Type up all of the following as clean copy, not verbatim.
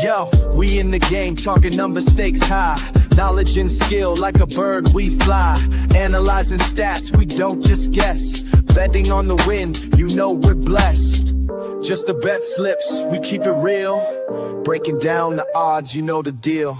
Yo, we in the game, talking number stakes high. Knowledge and skill, like a bird we fly. Analyzing stats, we don't just guess. Betting on the win, you know we're blessed. Just the bet slips, we keep it real. Breaking down the odds, you know the deal.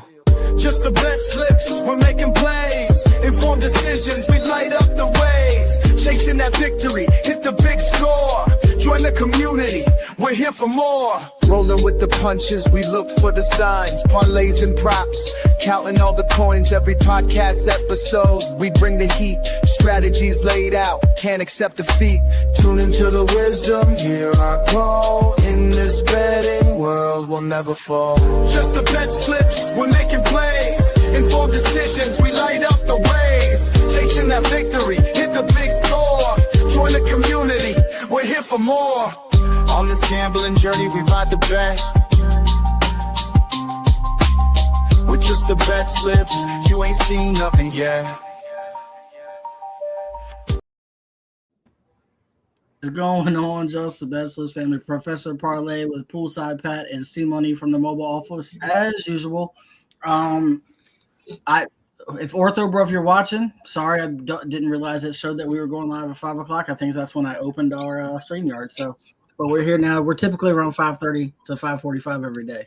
Just the bet slips, we're making plays. Informed decisions, we light up the ways. Chasing that victory, hit the big score. Join the community, we're here for more. Rolling with the punches, we look for the signs. Parlays and props, counting all the coins every podcast episode. We bring the heat, strategies laid out, can't accept defeat. Tune into the wisdom, hear our call. In this betting world, we'll never fall. Just the bet slips, we're making plays. Informed decisions, we light up the ways. Chasing that victory, hit the big score. Join the community, we're here for more. On this gambling journey, we ride the bet. With just the bet slips, you ain't seen nothing yet. What's going on, just the Bet Slips family? Professor Parlay with Poolside Pat and C Money from the mobile office as usual. If Ortho Bro, if you're watching, sorry, I didn't realize it showed that we were going live at 5 o'clock. I think that's when I opened our StreamYard. So, but we're here now. We're typically around 5:30 to 5:45 every day.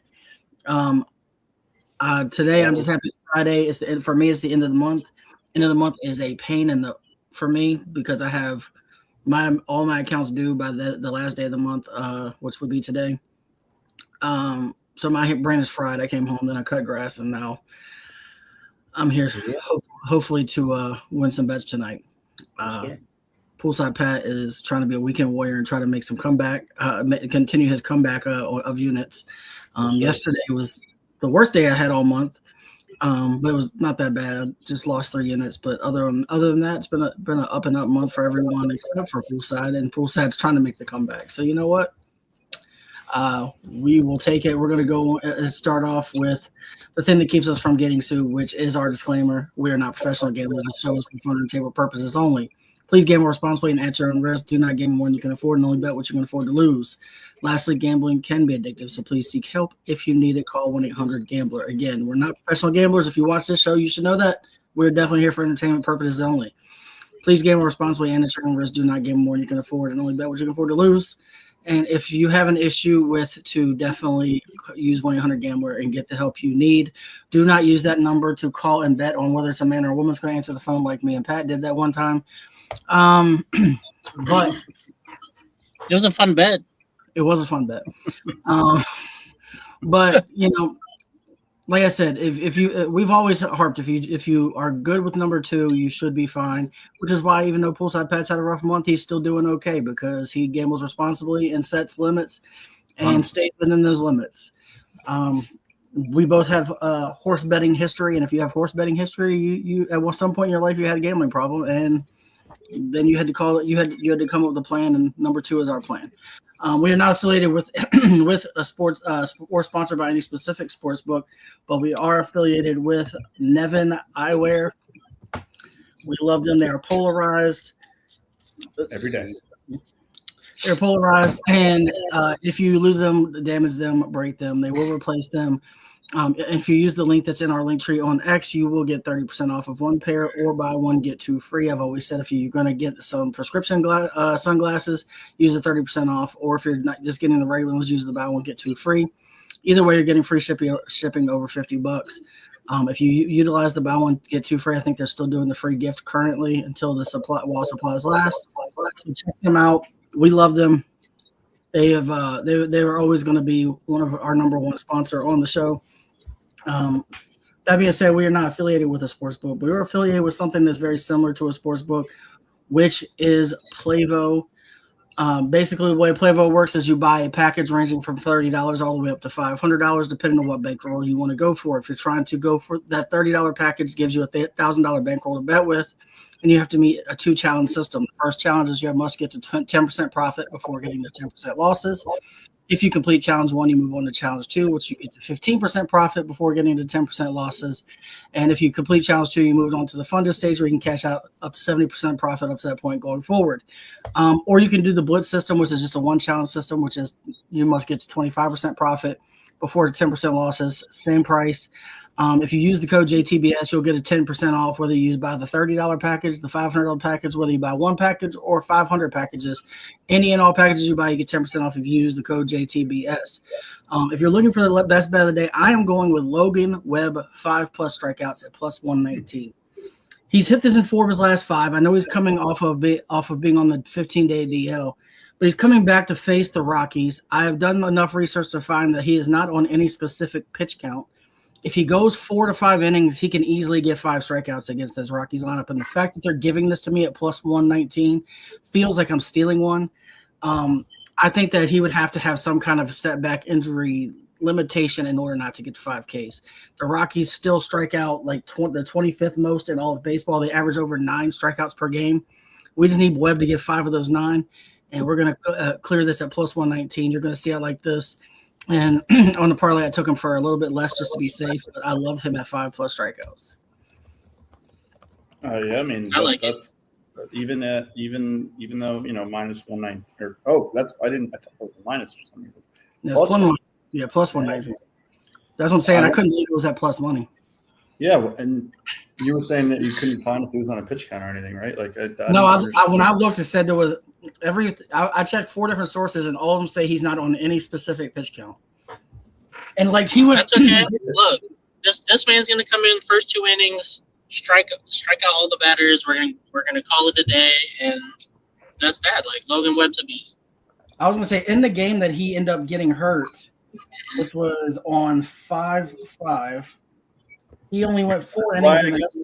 Today, I'm just happy. Friday is for me. It's the end of the month. End of the month is a pain for me because I have all my accounts due by the last day of the month, which would be today. So my brain is fried. I came home, then I cut grass, and now I'm here hopefully to win some bets tonight. Poolside Pat is trying to be a weekend warrior and try to make some comeback, continue his comeback of units. Yesterday was the worst day I had all month, but it was not that bad. I just lost 3 units. But other than that, it's been an up and up month for everyone except for Poolside, and Poolside's trying to make the comeback. So you know what? We will take it. We're going to go and start off with the thing that keeps us from getting sued, which is our disclaimer. We are not professional gamblers. The show is for fun and table purposes only. Please gamble responsibly and at your own risk. Do not gamble more than you can afford and only bet what you can afford to lose. Lastly, gambling can be addictive, so please seek help. If you need it, call 1-800-GAMBLER. Again, we're not professional gamblers. If you watch this show, you should know that. We're definitely here for entertainment purposes only. Please gamble responsibly and at your own risk. Do not gamble more than you can afford and only bet what you can afford to lose. And if you have an issue to definitely use 1-800-GAMBLER and get the help you need. Do not use that number to call and bet on whether it's a man or a woman's going to answer the phone like me and Pat did that one time. But it was a fun bet. It was a fun bet. But like I said, if you we've always harped if you are good with number 2, you should be fine. Which is why even though Poolside Pat's had a rough month, he's still doing okay because he gambles responsibly and sets limits and stays within those limits. We both have horse betting history, and if you have horse betting history, you at some point in your life you had a gambling problem, and then you had to call it. You had to come up with a plan, and number 2 is our plan. We are not affiliated with with a sports or sponsored by any specific sports book, but we are affiliated with Nevin Eyewear. We love them. They are polarized. Every day. They're polarized, and if you lose them, damage them, break them, they will replace them. If you use the link that's in our link tree on X, you will get 30% off of 1 pair or buy 1, get 2 free. I've always said if you're going to get some prescription sunglasses, use the 30% off. Or if you're not just getting the regular ones, use the buy 1, get 2 free. Either way, you're getting free shipping over $50. If you utilize the buy 1, get 2 free, I think they're still doing the free gift currently until while supplies last. So check them out. We love them. They were always going to be one of our number 1 sponsor on the show. That being said, we are not affiliated with a sports book, but we're affiliated with something that's very similar to a sports book, which is Playvo. Basically, the way Playvo works is you buy a package ranging from $30 all the way up to $500, depending on what bankroll you want to go for. If you're trying to go for that $30 package, gives you a $1,000 bankroll to bet with, and you have to meet a 2-challenge system. The first challenge is you must get to 10% profit before getting to 10% losses. If you complete challenge 1, you move on to challenge 2, which you get to 15% profit before getting to 10% losses. And if you complete challenge 2, you move on to the funded stage where you can cash out up to 70% profit up to that point going forward. Or you can do the blitz system, which is just a one challenge system, which is you must get to 25% profit before 10% losses, same price. If you use the code JTBS, you'll get a 10% off whether you buy the $30 package, the $500 package, whether you buy one package or 500 packages. Any and all packages you buy, you get 10% off if you use the code JTBS. If you're looking for the best bet of the day, I am going with Logan Webb 5+ strikeouts at plus 119. He's hit this in 4 of his last 5. I know he's coming off of being on the 15-day DL, but he's coming back to face the Rockies. I have done enough research to find that he is not on any specific pitch count. If he goes 4 to 5 innings, he can easily get 5 strikeouts against this Rockies lineup. And the fact that they're giving this to me at plus 119 feels like I'm stealing one. I think that he would have to have some kind of setback injury limitation in order not to get to 5 Ks. The Rockies still strike out like the 25th most in all of baseball. They average over 9 strikeouts per game. We just need Webb to get 5 of those 9, and we're going to clear this at plus 119. You're going to see it like this. And on the parlay, I took him for a little bit less just to be safe, but I love him at 5+ strikeouts. Yeah, I mean, I like that's even though minus 190 or I thought it was a minus for some reason. Yeah, plus 190. That's what I'm saying. I couldn't believe it was at plus money. Yeah, and you were saying that you couldn't find if it was on a pitch count or anything, right? Like, when I looked, it said there was I checked 4 different sources, and all of them say he's not on any specific pitch count. And like he went. That's okay. Look, this man's gonna come in first 2 innings, strike out all the batters. We're gonna call it a day, and that's that. Like Logan Webb's a beast. I was gonna say in the game that he ended up getting hurt, which was on 5-5. He only went 4 innings.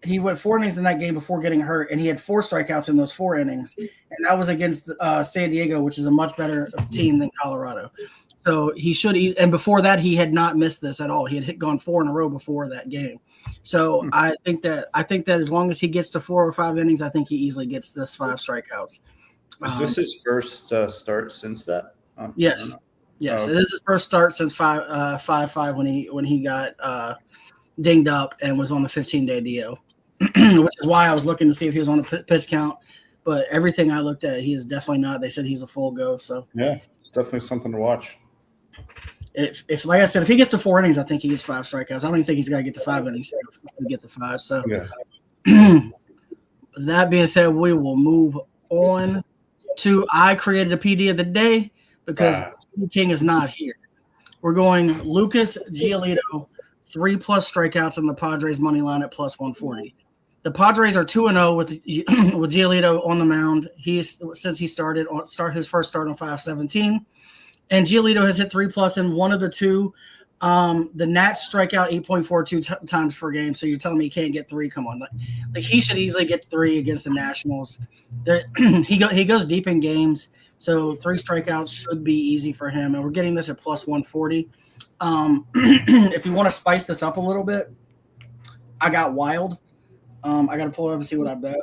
He went 4 innings in that game before getting hurt, and he had 4 strikeouts in those 4 innings, and that was against San Diego, which is a much better team than Colorado. So he should. And before that, he had not missed this at all. He had gone 4 in a row before that game. So I think that as long as he gets to 4 or 5 innings, I think he easily gets this 5 strikeouts. Is this his first start since that? Yes. Yes, okay. It is his first start since 5-5 when he got dinged up and was on the 15-day DL, which is why I was looking to see if he was on a pitch count. But everything I looked at, he is definitely not. They said he's a full go. So yeah, definitely something to watch. If like I said, if he gets to 4 innings, I think he gets 5 strikeouts. I don't even think he's got to get to 5 innings to get to 5. So yeah. That being said, we will move on to I created a PD of the day because King is not here. We're going Lucas Giolito, 3+ strikeouts in the Padres money line at plus 140. The Padres are 2-0 with Giolito on the mound. Since he started his first start on 5/17, and Giolito has hit 3+ in one of the 2. The Nats strike out 8.42 times per game. So you're telling me he can't get 3? Come on, like he should easily get 3 against the Nationals. He goes deep in games, so 3 strikeouts should be easy for him. And we're getting this at plus 140. If you want to spice this up a little bit, I got Wild. I got to pull it up and see what I bet,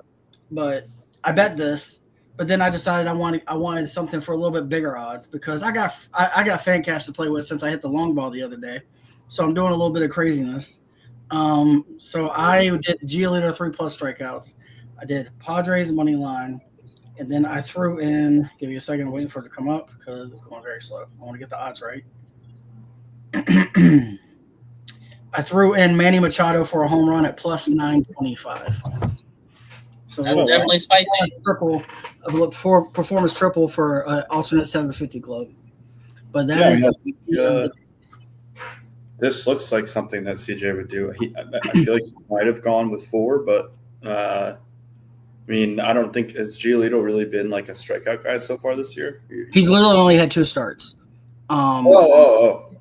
but I bet this. But then I decided I wanted something for a little bit bigger odds because I got fan cash to play with since I hit the long ball the other day, so I'm doing a little bit of craziness. So I did Giolito 3+ strikeouts. I did Padres money line, and then I threw in. Give me a second, I'm waiting for it to come up because it's going very slow. I want to get the odds right. I threw in Manny Machado for a home run at plus 925. So That's definitely spicy. Performance triple for alternate 750 club. But this looks like something that CJ would do. I feel like he might have gone with 4, but I mean, I don't think has Giolito really been like a strikeout guy so far this year. He's literally only had 2 starts.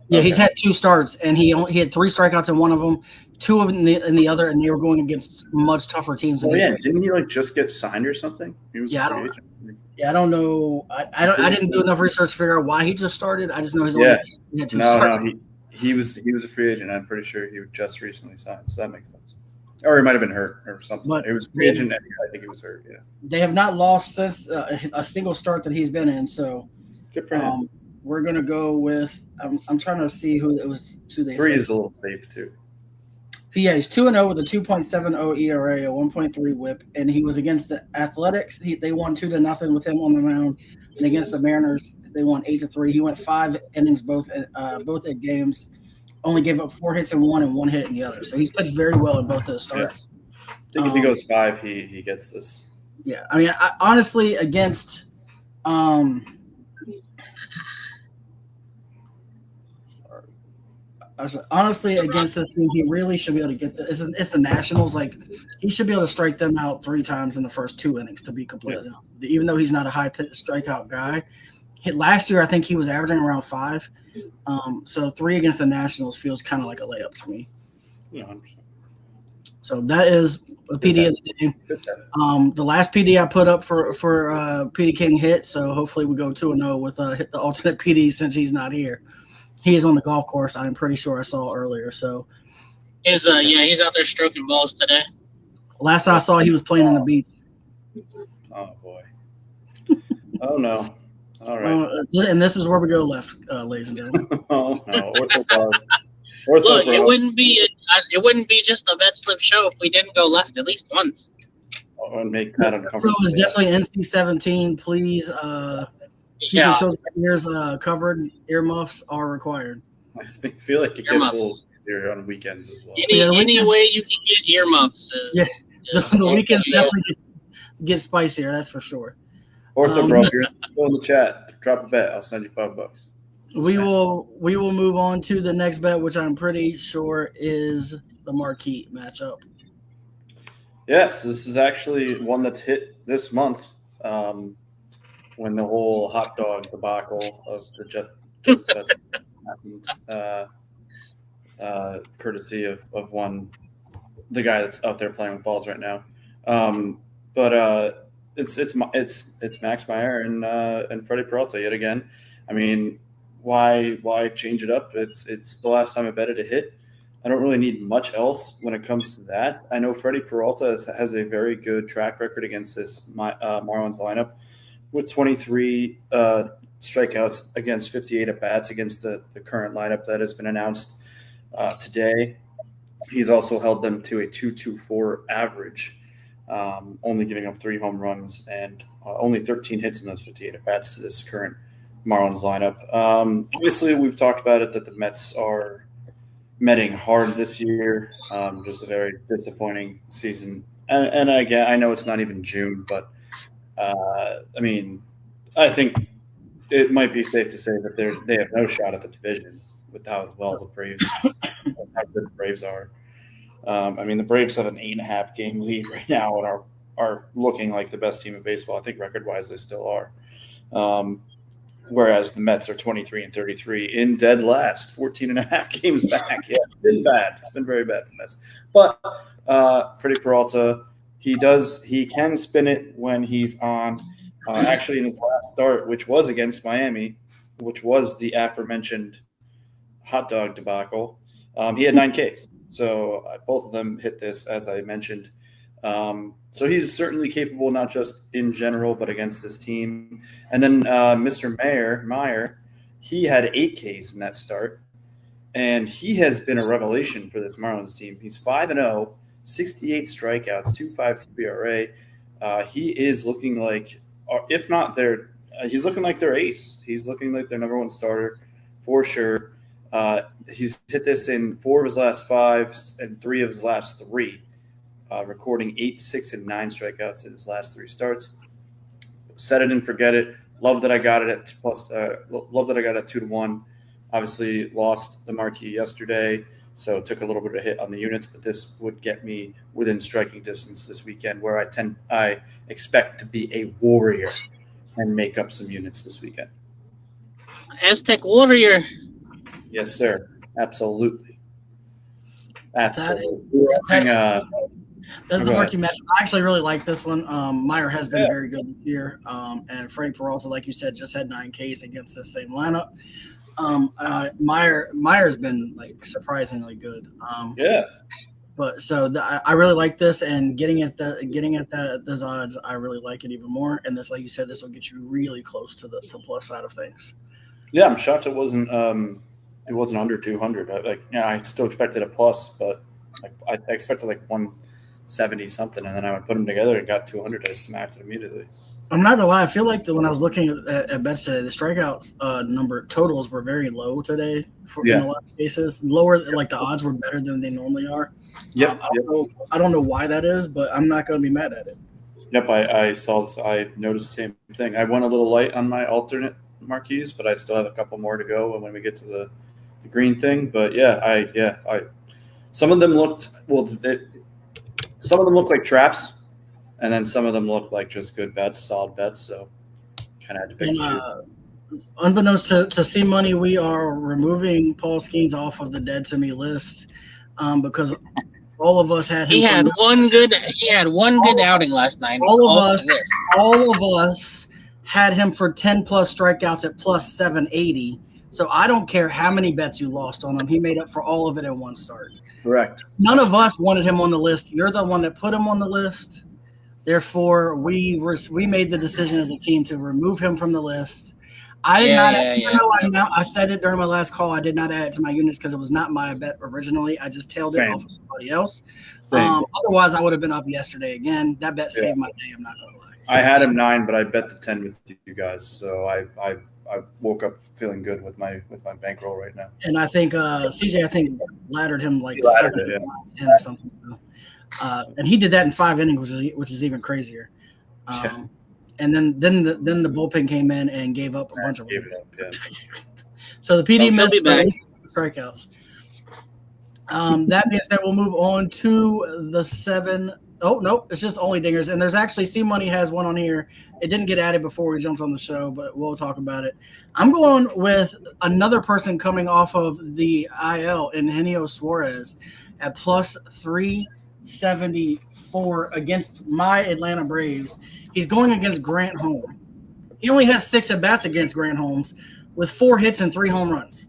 Yeah, he's had 2 starts, and he had 3 strikeouts in one of them, 2 of them in the other, and they were going against much tougher teams. Didn't he like just get signed or something? He was I don't know. I didn't do enough research to figure out why he just started. I just know he had 2 starts. No, he was a free agent. I'm pretty sure he just recently signed, so that makes sense. Or he might have been hurt or something. But it was free agent. I think he was hurt. Yeah. They have not lost since a single start that he's been in. So. Good for him. We're gonna go with. I'm trying to see who it was. Who they 3 faced. is a little safe too. Yeah, he's 2-0 with a 2.70 ERA, a 1.3 WHIP, and he was against the Athletics. They won 2-0 with him on the mound, and against the Mariners, they won 8-3. He went 5 innings both at games. Only gave up 4 hits in one and 1 hit in the other. So he's pitched very well in both those starts. I think if he goes 5, he gets this. Yeah, I mean, honestly, against against this team, he really should be able to get this. It's the Nationals. Like, he should be able to strike them out 3 times in the first 2 innings, to be completely honest. Even though he's not a high strikeout guy. Last year, I think he was averaging around 5. So 3 against the Nationals feels kind of like a layup to me. Yeah, 100%. So that is a PD of the day. The last PD I put up for PD King hit, so hopefully we go 2-0 with hit the alternate PD since he's not here. He is on the golf course. I'm pretty sure I saw earlier. So he's out there stroking balls today. Last I saw, he was playing on the beach. Oh boy. Oh no. All right. And this is where we go left, ladies and gentlemen. Oh no. Look, it wouldn't be just a bet slip show if we didn't go left at least once. And make that So uncomfortable. it's definitely NC-17. Please keep your children's ears covered. Earmuffs are required. I feel like it gets a little easier on weekends as well. Any way you can get earmuffs is the weekends definitely get spicier, that's for sure. Ortho bro, if you're still in the chat, drop a bet. I'll send you $5. We will move on to the next bet, which I'm pretty sure is the marquee matchup. Yes, this is actually one that's hit this month. When the whole hot dog debacle of the just happened, courtesy of the guy that's out there playing with balls right now. But it's Max Meyer and Freddie Peralta yet again. I mean, why change it up? It's the last time I betted a hit. I don't really need much else when it comes to that. I know Freddie Peralta has a very good track record against this Marlins lineup with 23 strikeouts against 58 at-bats against the current lineup that has been announced today. He's also held them to a 2.24 average, only giving up 3 home runs and only 13 hits in those 58 at-bats to this current Marlins lineup. Obviously, we've talked about it that the Mets are Metting hard this year. Just a very disappointing season. And again, I know it's not even June, but I mean, I think it might be safe to say that they have no shot at the division with how well the Braves, how good the Braves are. I mean, the Braves have an 8.5 game lead right now and are looking like the best team in baseball. I think record-wise they still are. Whereas the Mets are 23-33 in dead last, 14.5 games back. Yeah, it's been bad. It's been very bad for the Mets. But Freddie Peralta, he can spin it when he's on. Actually, in his last start, which was against Miami, which was the aforementioned hot dog debacle, he had 9 Ks. So both of them hit this, as I mentioned. So he's certainly capable, not just in general, but against this team. And then Mr. Meyer, he had 8 Ks in that start, and he has been a revelation for this Marlins team. He's 5-0, 68 strikeouts, 2.52 ERA. He is looking like, if not he's looking like their ace. He's looking like their number 1 starter for sure. He's hit this in 4 of his last 5 and 3 of his last 3. Recording 8, 6, and 9 strikeouts in his last 3 starts. Set it and forget it. Love that I got it at love that I got it at 2-1. Obviously lost the marquee yesterday, so took a little bit of a hit on the units, but this would get me within striking distance this weekend, where I expect to be a warrior and make up some units this weekend. Aztec Warrior. Yes, sir. Absolutely. That's the marquee match. I actually really like this one. Meyer has been very good this year. And Freddie Peralta, like you said, just had 9 Ks against this same lineup. Meyer's been like surprisingly good. But so I really like this, and getting at those odds, I really like it even more. And this, like you said, this will get you really close to the plus side of things. Yeah, I'm shocked it wasn't under 200. I still expected a plus, but I expected like 170 something, and then I would put them together and got 200. I smacked it immediately. I'm not gonna lie. I feel like when I was looking at bets today, the strikeouts number totals were very low today in a lot of cases. Lower, like the odds were better than they normally are. Yep. I don't know why that is, but I'm not going to be mad at it. Yep. I saw this. I noticed the same thing. I went a little light on my alternate marquees, but I still have a couple more to go when we get to the green thing. But some of them looked some of them look like traps. And then some of them look like just good bets, solid bets. So kind of had to pick and choose. Unbeknownst to C Money, we are removing Paul Skeens off of the dead to me list because all of us had him. He had one good outing last night. All of us had him for 10 plus strikeouts at plus 780. So I don't care how many bets you lost on him. He made up for all of it in one start. Correct. None of us wanted him on the list. You're the one that put him on the list. Therefore, we made the decision as a team to remove him from the list. I said it during my last call. I did not add it to my units because it was not my bet originally. I just tailed it off of somebody else. Otherwise, I would have been up yesterday again. That bet saved my day. I'm not going to lie. I had him 9, but I bet the 10 with you guys. So I woke up feeling good with my bankroll right now. And I think CJ laddered him like 10 or something. So. And he did that in 5 innings, which is even crazier. And then the bullpen came in and gave up a bunch of runs. So the PD missed strikeouts. That means that we'll move on to the 7. Oh, nope. It's just only dingers. And there's actually C Money has one on here. It didn't get added before we jumped on the show, but we'll talk about it. I'm going with another person coming off of the IL, Eugenio Suarez, at plus 374 against my Atlanta Braves. He's going against Grant Holmes. He only has 6 at-bats against Grant Holmes with 4 hits and 3 home runs.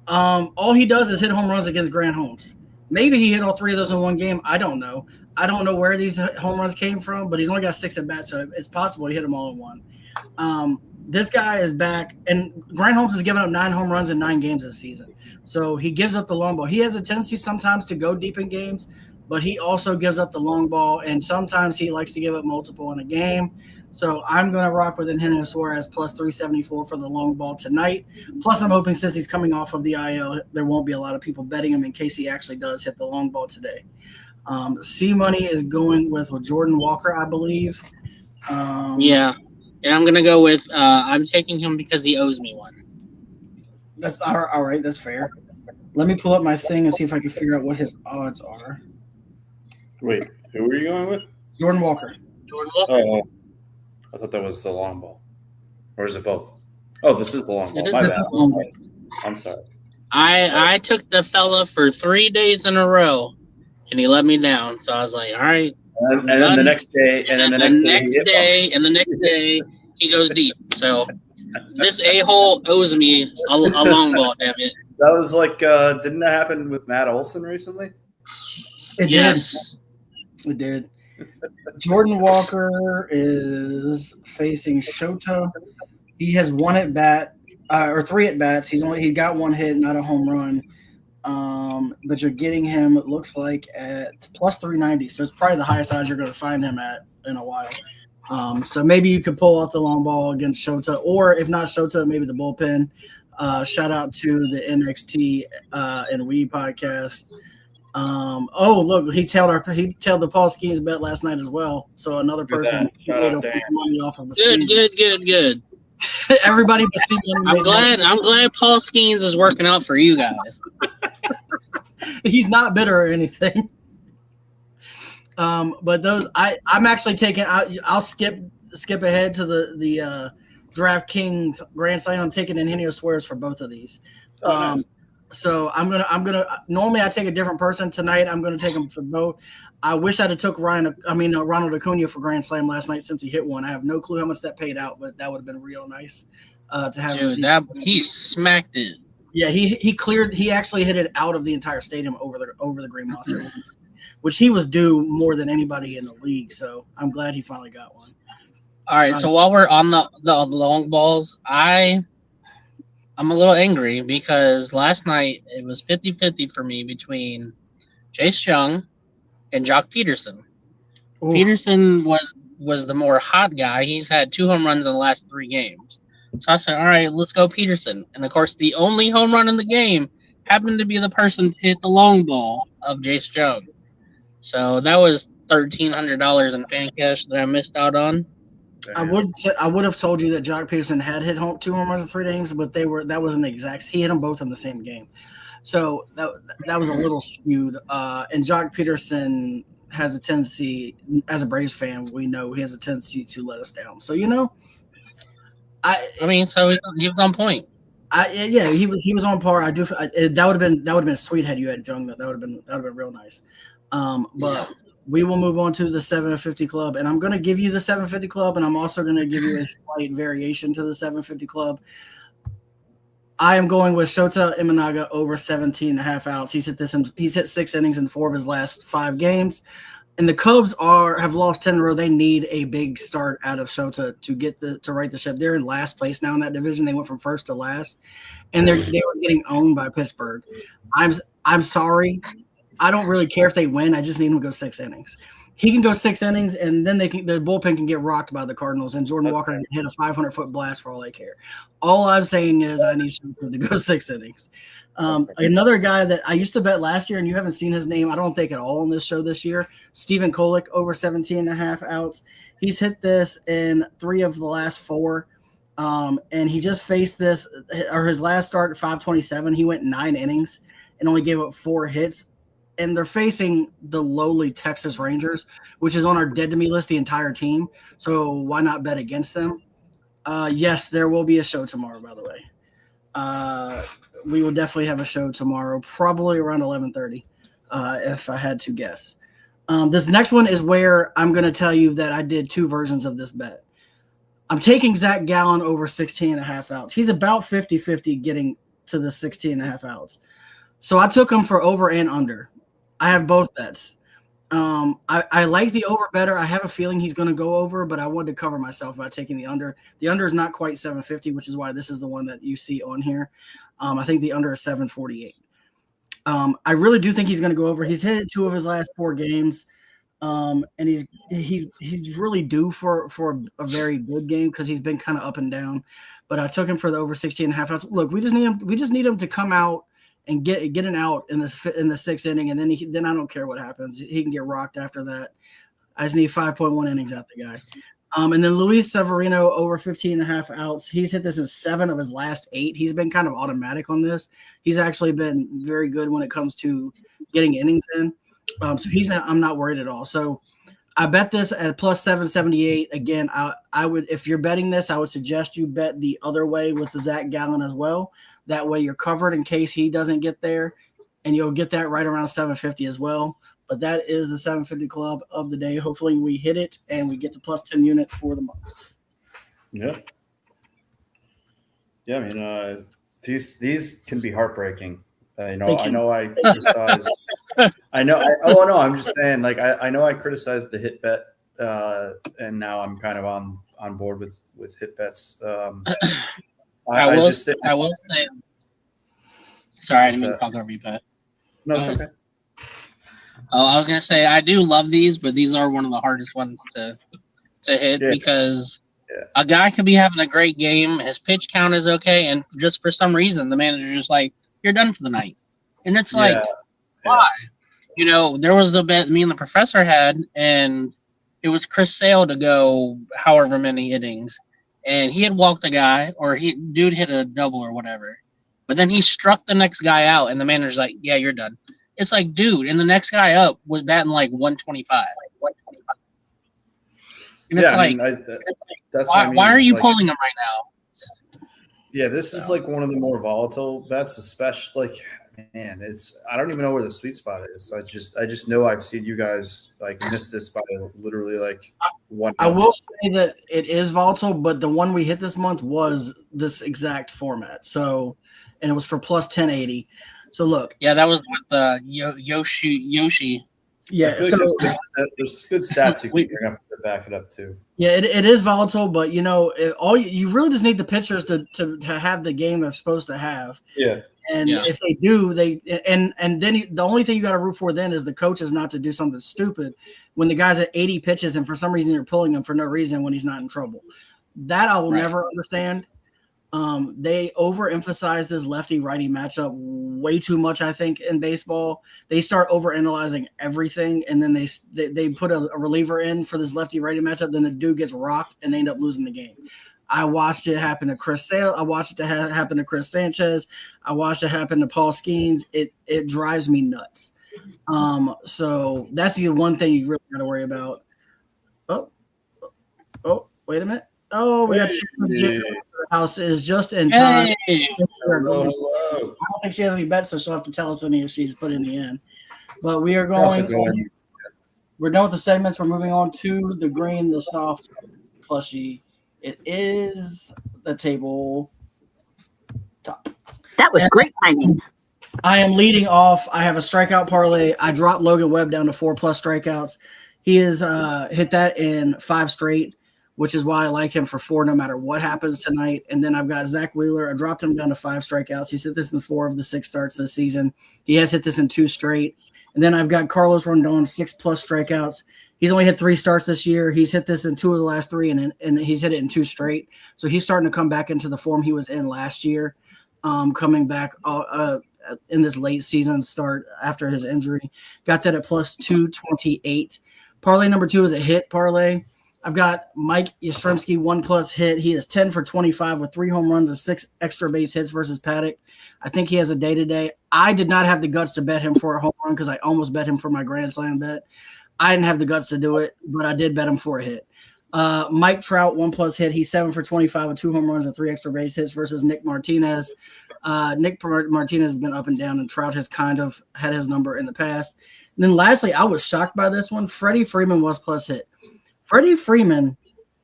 All he does is hit home runs against Grant Holmes. Maybe he hit all 3 of those in one game. I don't know. I don't know where these home runs came from, but he's only got 6 at-bats, so it's possible he hit them all in one. This guy is back, and Grant Holmes has given up 9 home runs in 9 games this season. So he gives up the long ball. He has a tendency sometimes to go deep in games, but he also gives up the long ball, and sometimes he likes to give up multiple in a game. So I'm going to rock with Eugenio Suarez plus 374 for the long ball tonight. Plus, I'm hoping since he's coming off of the IL, there won't be a lot of people betting him in case he actually does hit the long ball today. C Money is going with Jordan Walker, I believe. Yeah, and I'm going to go with I'm taking him because he owes me one. That's all right. That's fair. Let me pull up my thing and see if I can figure out what his odds are. Wait, who are you going with? Jordan Walker. Oh, I thought that was the long ball. Or is it both? Oh, this is the long ball. My bad. I'm sorry. I took the fella for 3 days in a row, and he let me down. So I was like, all right. And then the next day, the next day, he goes deep. So this a-hole owes me a long ball, damn it. That was like, didn't that happen with Matt Olson recently? It did. Jordan Walker is facing Shota. He has 1 at bat, or 3 at bats. He got 1 hit, not a home run. But you're getting him, it looks like, at plus 390. So it's probably the highest odds you're going to find him at in a while. So maybe you could pull off the long ball against Shota, or if not Shota, maybe the bullpen. Shout out to the NXT and Weed podcast. Look, he tailed the Paul Skeens bet last night as well. So another person made money off of the Good. Everybody but Steve. I'm glad Paul Skeens is working out for you guys. He's not bitter or anything. But those I'm actually taking. I'll skip ahead to the DraftKings Grand Slam. I'm taking Eugenio Suarez for both of these. Nice. So I'm gonna. Normally I take a different person tonight. I'm gonna take him for both. I wish I'd have took Ronald Acuna for Grand Slam last night since he hit one. I have no clue how much that paid out, but that would have been real nice to have. Dude, he smacked it. Yeah, he cleared. He actually hit it out of the entire stadium over the green monster. which he was due more than anybody in the league. So I'm glad he finally got one. All right, so while we're on the long balls, I'm a little angry because last night it was 50-50 for me between Chase Young and Jock Peterson. Ooh. Peterson was the more hot guy. He's had 2 home runs in the last 3 games. So I said, all right, let's go Peterson. And, of course, the only home run in the game happened to be the person to hit the long ball of Chase Young. So that was $1,300 in fan cash that I missed out on. I would have told you that Jock Peterson had hit 2 home runs in 3 games, but that wasn't the exact. He hit them both in the same game, so that was a little skewed. And Jock Peterson has a tendency, as a Braves fan, we know he has a tendency to let us down. So so he was on point. Yeah, he was on par. That would have been sweet had you had Young. That would have been real nice. But. Yeah. We will move on to the 750 Club, and I'm going to give you the 750 Club, and I'm also going to give you a slight variation to the 750 Club. I am going with Shota Imanaga over 17.5 outs. He's hit 6 innings in 4 of his last 5 games, and the Cubs have lost 10 in a row. They need a big start out of Shota to right the ship. They're in last place now in that division. They went from first to last, and they were getting owned by Pittsburgh. I'm sorry. I don't really care if they win. I just need him to go 6 innings. He can go 6 innings, and then the bullpen can get rocked by the Cardinals, and Jordan Walker can hit a 500-foot blast for all I care. All I'm saying is I need him to go 6 innings. Another guy that I used to bet last year, and you haven't seen his name, I don't think at all on this show this year, Stephen Kolek over 17.5 outs. He's hit this in 3 of the last 4, and he just faced this, or his last start at 527. He went 9 innings and only gave up 4 hits. And they're facing the lowly Texas Rangers, which is on our dead to me list, the entire team. So why not bet against them? Yes, there will be a show tomorrow, by the way. We will definitely have a show tomorrow, probably around 11:30, if I had to guess. This next one is where I'm going to tell you that I did 2 versions of this bet. I'm taking Zach Gallen over 16.5 outs. He's about 50-50 getting to the 16.5 outs. So I took him for over and under. I have both bets. I like the over better. I have a feeling he's going to go over, but I wanted to cover myself by taking the under. The under is not quite 750, which is why this is the one that you see on here. I think the under is 748. I really do think he's going to go over. He's hit 2 of his last 4 games, and he's really due for a very good game because he's been kind of up and down. But I took him for the over 16.5 outs. Look, we just need him to come out and get an out in the 6th inning, and then I don't care what happens. He can get rocked after that. I just need 5.1 innings out the guy. And then Luis Severino over 15.5 outs. He's hit this in 7 of his last 8. He's been kind of automatic on this. He's actually been very good when it comes to getting innings in. So I'm not worried at all. So I bet this at plus 778. Again, I would, if you're betting this, I would suggest you bet the other way with the Zach Gallen as well. That way you're covered in case he doesn't get there, and you'll get that right around 750 as well. But that is the 750 Club of the day. Hopefully we hit it and we get the plus 10 units for the month. Yeah. Yeah, I mean, these can be heartbreaking. I know I criticize. I'm just saying, like, I know I criticized the hit bet, and now I'm kind of on board with hit bets. I will say. Sorry, I didn't mean to talk over you, Pat. No, it's okay. Oh, I was gonna say I do love these, but these are one of the hardest ones to hit because a guy could be having a great game, his pitch count is okay, and just for some reason the manager's just like, "You're done for the night," and it's like, why? You know, there was a bet me and the professor had, and it was Chris Sale to go however many innings. And he had walked a guy, or dude hit a double or whatever. But then he struck the next guy out, and the manager's like, "Yeah, you're done." It's like, dude, and the next guy up was batting like 125. And it's why are you pulling him right now? Yeah, this is like one of the more volatile bets, especially like, man, I don't even know where the sweet spot is. I just know I've seen you guys like miss this by literally like 1. I will say that it is volatile, but the one we hit this month was this exact format. So, and it was for plus 1080. So look, yeah, that was with Yoshi. Yeah, I feel so like there's good stats you can bring up to back it up too. yeah, it is volatile, but you really just need the pitchers to have the game they're supposed to have. Yeah. And if they do, then the only thing you got to root for then is the coaches not to do something stupid when the guy's at 80 pitches and for some reason you're pulling him for no reason when he's not in trouble. That I will never understand. They overemphasize this lefty-righty matchup way too much, I think, in baseball. They start overanalyzing everything, and then they put a reliever in for this lefty-righty matchup. Then the dude gets rocked, and they end up losing the game. I watched it happen to Chris Sale. I watched it happen to Chris Sanchez. I watched it happen to Paul Skeens. It drives me nuts. So that's the one thing you really got to worry about. Oh, wait a minute. Oh, we got the house is just in time. Hey. I don't think she has any bets, so she'll have to tell us any if she's put any in. But we are going. We're done with the segments. We're moving on to the green, the soft plushie. It is the table top. That was great timing. I am leading off. I have a strikeout parlay. I dropped Logan Webb down to 4+ strikeouts. He has hit that in 5 straight, which is why I like him for 4 no matter what happens tonight. And then I've got Zach Wheeler. I dropped him down to 5 strikeouts. He's hit this in 4 of the 6 starts this season. He has hit this in 2 straight. And then I've got Carlos Rondon, 6+ strikeouts. He's only hit 3 starts this year. He's hit this in 2 of the last 3, and he's hit it in 2 straight. So he's starting to come back into the form he was in last year, coming back in this late season start after his injury. Got that at plus 228. Parlay number 2 is a hit parlay. I've got Mike Yastrzemski 1+ hit. He is 10 for 25 with 3 home runs and 6 extra base hits versus Paddock. I think he has a day-to-day. I did not have the guts to bet him for a home run because I almost bet him for my Grand Slam bet. I didn't have the guts to do it, but I did bet him for a hit. Mike Trout 1+ hit. He's 7 for 25 with 2 home runs and 3 extra base hits versus Nick Martinez. Nick Martinez has been up and down, and Trout has kind of had his number in the past. And then lastly, I was shocked by this one. Freddie Freeman was plus hit. Freddie Freeman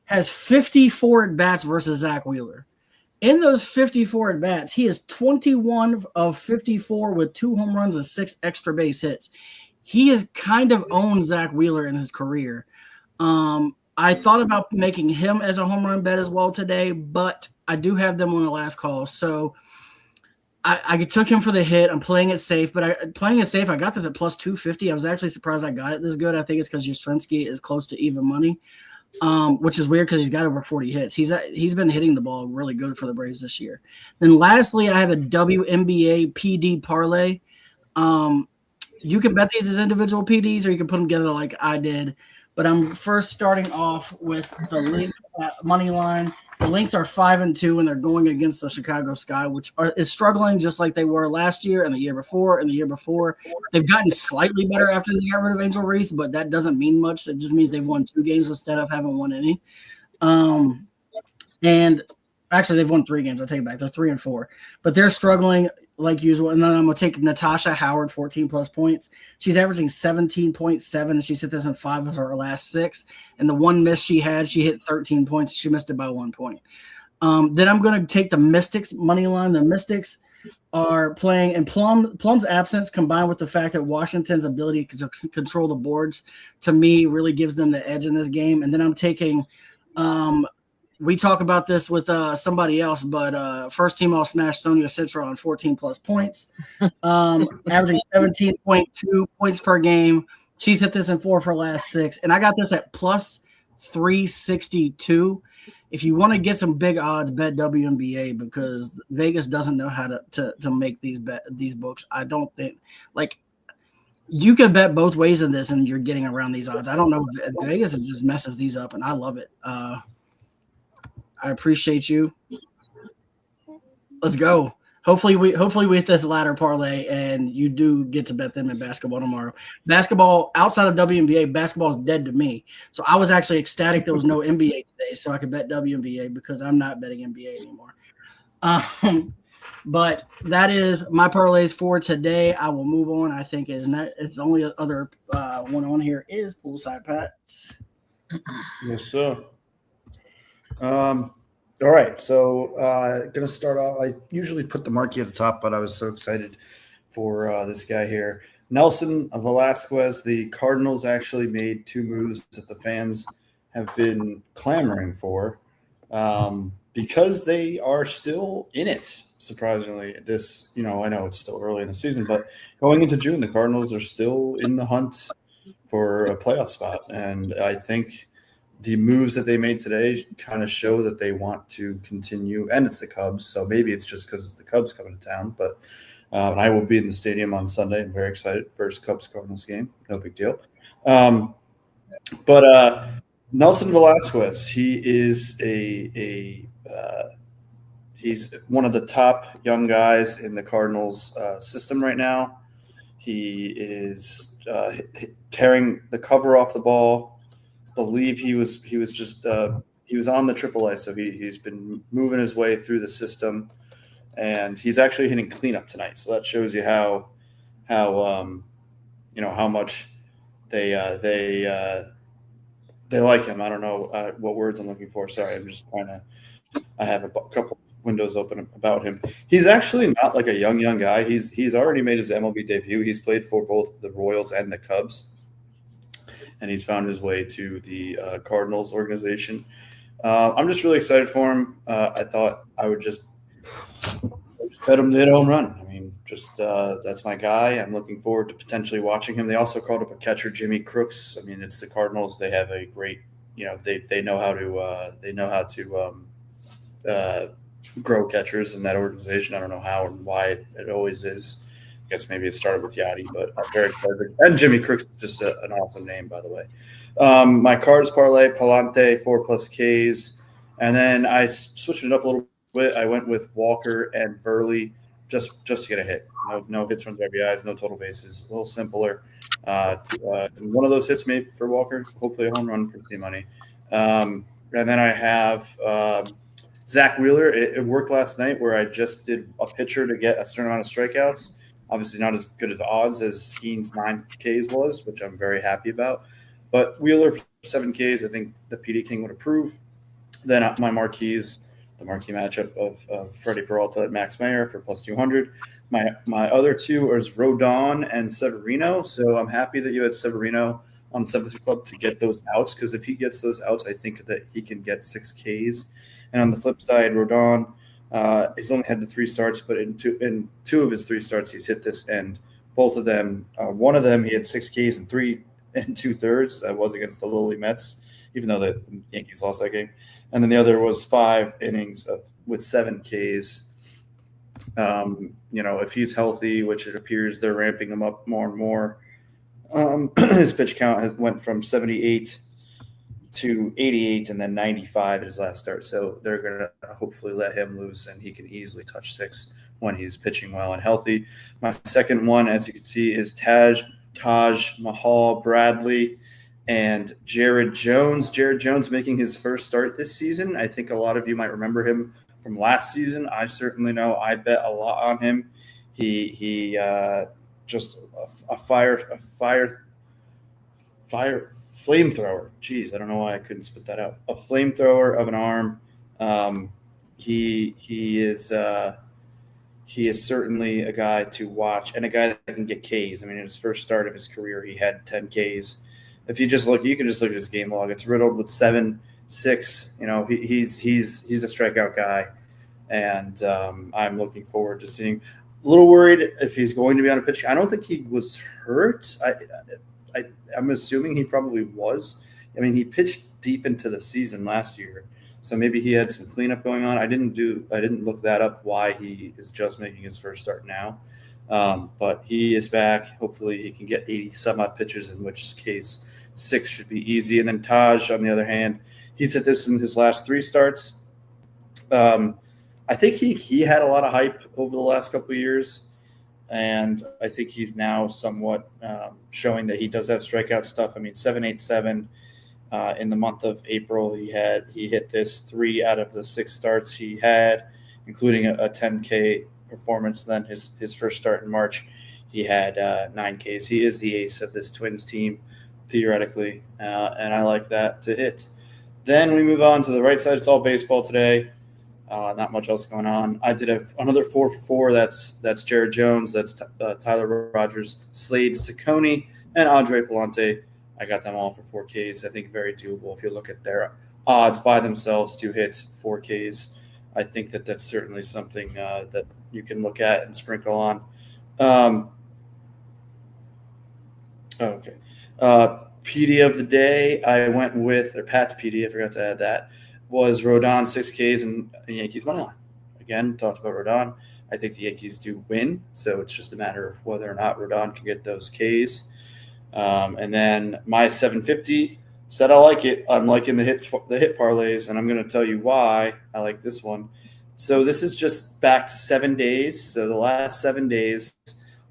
has 54 at-bats versus Zach Wheeler. In those 54 at-bats, he is 21 of 54 with 2 home runs and 6 extra base hits. He has kind of owned Zach Wheeler in his career. I thought about making him as a home run bet as well today, but I do have them on the last call. So I took him for the hit. I'm playing it safe, but I got this at plus 250. I was actually surprised I got it this good. I think it's because Yastrzemski is close to even money, which is weird because he's got over 40 hits. He's been hitting the ball really good for the Braves this year. Then lastly, I have a WNBA PD parlay. You can bet these as individual PDs, or you can put them together like I did. But I'm first starting off with the Lynx money line. The Lynx are 5-2, and they're going against the Chicago Sky, which is struggling just like they were last year and the year before and the year before. They've gotten slightly better after they got rid of Angel Reese, but that doesn't mean much. It just means they've won 2 games instead of having won any. And actually, they've won 3 games. I take it back. They're 3-4, but they're struggling like usual. And then I'm going to take Natasha Howard, 14+ points. She's averaging 17.7, and she's hit this in 5 of her last 6. And the one miss she had, she hit 13 points. She missed it by 1 point. Then I'm going to take the Mystics money line. The Mystics are playing in Plum's absence, combined with the fact that Washington's ability to control the boards, to me, really gives them the edge in this game. And then I'm taking we talk about this with somebody else, but first team all smash Sonia Citra on 14+ points, averaging 17.2 points per game. She's hit this in 4 of her last 6, and I got this at plus 362. If you want to get some big odds, bet WNBA because Vegas doesn't know how to make these books. I don't think you could bet both ways in this, and you're getting around these odds. I don't know. Vegas just messes these up, and I love it. I appreciate you. Let's go. Hopefully we hit this ladder parlay and you do get to bet them in basketball tomorrow. Basketball outside of WNBA, basketball is dead to me. So I was actually ecstatic there was no NBA today, so I could bet WNBA because I'm not betting NBA anymore. But that is my parlays for today. I will move on. I think it's the only other one on here is Poolside Pat. Yes, sir. All right, so going to start off. I usually put the marquee at the top, but I was so excited for this guy here. Nelson Velasquez, the Cardinals actually made 2 moves that the fans have been clamoring for because they are still in it. Surprisingly, I know it's still early in the season, but going into June, the Cardinals are still in the hunt for a playoff spot. And I think the moves that they made today kind of show that they want to continue. And it's the Cubs, so maybe it's just because it's the Cubs coming to town. But I will be in the stadium on Sunday. I'm very excited. First Cubs-Cardinals game. No big deal. But Nelson Velasquez, he is he's one of the top young guys in the Cardinals system right now. He is tearing the cover off the ball. I believe he was just he was on the AAA, so he's been moving his way through the system, and he's actually hitting cleanup tonight. So that shows you how much they like him. I don't know what words I'm looking for. Sorry, I'm just trying to. I have a couple windows open about him. He's actually not like a young guy. He's already made his MLB debut. He's played for both the Royals and the Cubs, and he's found his way to the Cardinals organization. I'm just really excited for him. I thought I would just bet him to hit a home run. I mean, that's my guy. I'm looking forward to potentially watching him. They also called up a catcher, Jimmy Crooks. I mean, it's the Cardinals. They have a great, they know how to grow catchers in that organization. I don't know how and why it always is. I guess maybe it started with Yachty, but I'm very excited. And Jimmy Crooks is just an awesome name, by the way. My cards parlay, Palante, 4+ Ks. And then I switched it up a little bit. I went with Walker and Burley just to get a hit. No hits, runs, RBIs, no total bases. A little simpler. And one of those hits made for Walker, hopefully a home run for C-Money. And then I have Zach Wheeler. It worked last night where I just did a pitcher to get a certain amount of strikeouts. Obviously not as good at the odds as Skeen's 9 Ks was, which I'm very happy about. But Wheeler for 7 Ks, I think the PD King would approve. Then my marquees, the marquee matchup of Freddie Peralta and Max Meyer for +200. My other two is Rodon and Severino. So I'm happy that you had Severino on 70 Club to get those outs, because if he gets those outs, I think that he can get 6 Ks. And on the flip side, Rodon, he's only had the 3 starts, but in two of his 3 starts, he's hit this, and both of them, one of them he had 6 Ks and 3 2/3. That was against the lowly Mets, even though the Yankees lost that game. And then the other was 5 innings with 7 Ks. If he's healthy, which it appears they're ramping him up more and more, his pitch count went from 78 to 88 and then 95 at his last start. So they're going to hopefully let him loose, and he can easily touch 6 when he's pitching well and healthy. My second one, as you can see, is Taj Mahal Bradley and Jared Jones. Jared Jones making his first start this season. I think a lot of you might remember him from last season. I certainly know. I bet a lot on him. He just a flamethrower. Jeez, I don't know why I couldn't spit that out. A flamethrower of an arm. He is certainly a guy to watch, and a guy that can get Ks. I mean, in his first start of his career, he had 10 Ks. If you can just look at his game log. It's riddled with 7, 6. He's a strikeout guy, and I'm looking forward to seeing. A little worried if he's going to be on a pitch. I don't think he was hurt. I'm assuming he probably was. I mean, he pitched deep into the season last year, so maybe he had some cleanup going on. I didn't look that up, why he is just making his first start now. But he is back. Hopefully he can get 80 some odd pitches, in which case 6 should be easy. And then Taj, on the other hand, he's hit this in his last 3 starts. I think he had a lot of hype over the last couple of years, and I think he's now somewhat showing that he does have strikeout stuff. I mean, 7.87 in the month of April. He hit this 3 out of the 6 starts he had, including a 10K performance. Then his first start in March, he had 9 Ks. He is the ace of this Twins team, theoretically, and I like that to hit. Then we move on to the right side. It's all baseball today. Not much else going on. I did another 4 for 4. That's Jared Jones. That's Tyler Rogers, Slade Ciccone, and Andre Palante. I got them all for 4Ks. I think very doable if you look at their odds by themselves. 2 hits, 4Ks. I think that's certainly something that you can look at and sprinkle on. Okay. PD of the day, I went with, or Pat's PD, I forgot to add that, was Rodon 6Ks and Yankees money line. Again, talked about Rodon. I think the Yankees do win, so it's just a matter of whether or not Rodon can get those Ks. And then my 750 said I like it. I'm liking the hit parlays, and I'm going to tell you why I like this one. So this is just back to 7 days. So the last 7 days,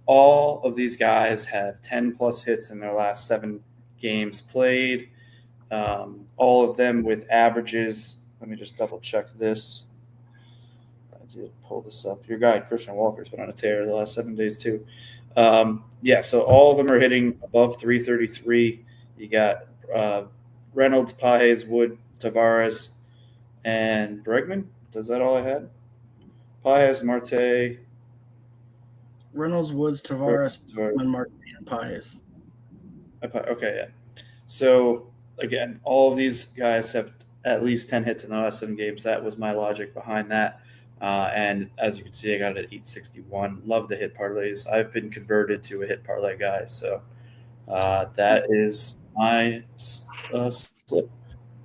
all of these guys have 10-plus hits in their last 7 games played. All of them with averages. Let me just double-check this. I did pull this up. Your guy, Christian Walker's been on a tear the last 7 days too. So all of them are hitting above 333. You got Reynolds, Pages, Wood, Tavares, and Bregman. Is that all I had? Pages, Marte. Reynolds, Woods, Tavares, Bregman, Marte, and Pages. Okay, yeah. So, again, all of these guys have at least 10 hits in the last 7 games. That was my logic behind that. And as you can see, I got it at 861. Love the hit parlays. I've been converted to a hit parlay guy. So that is my slip.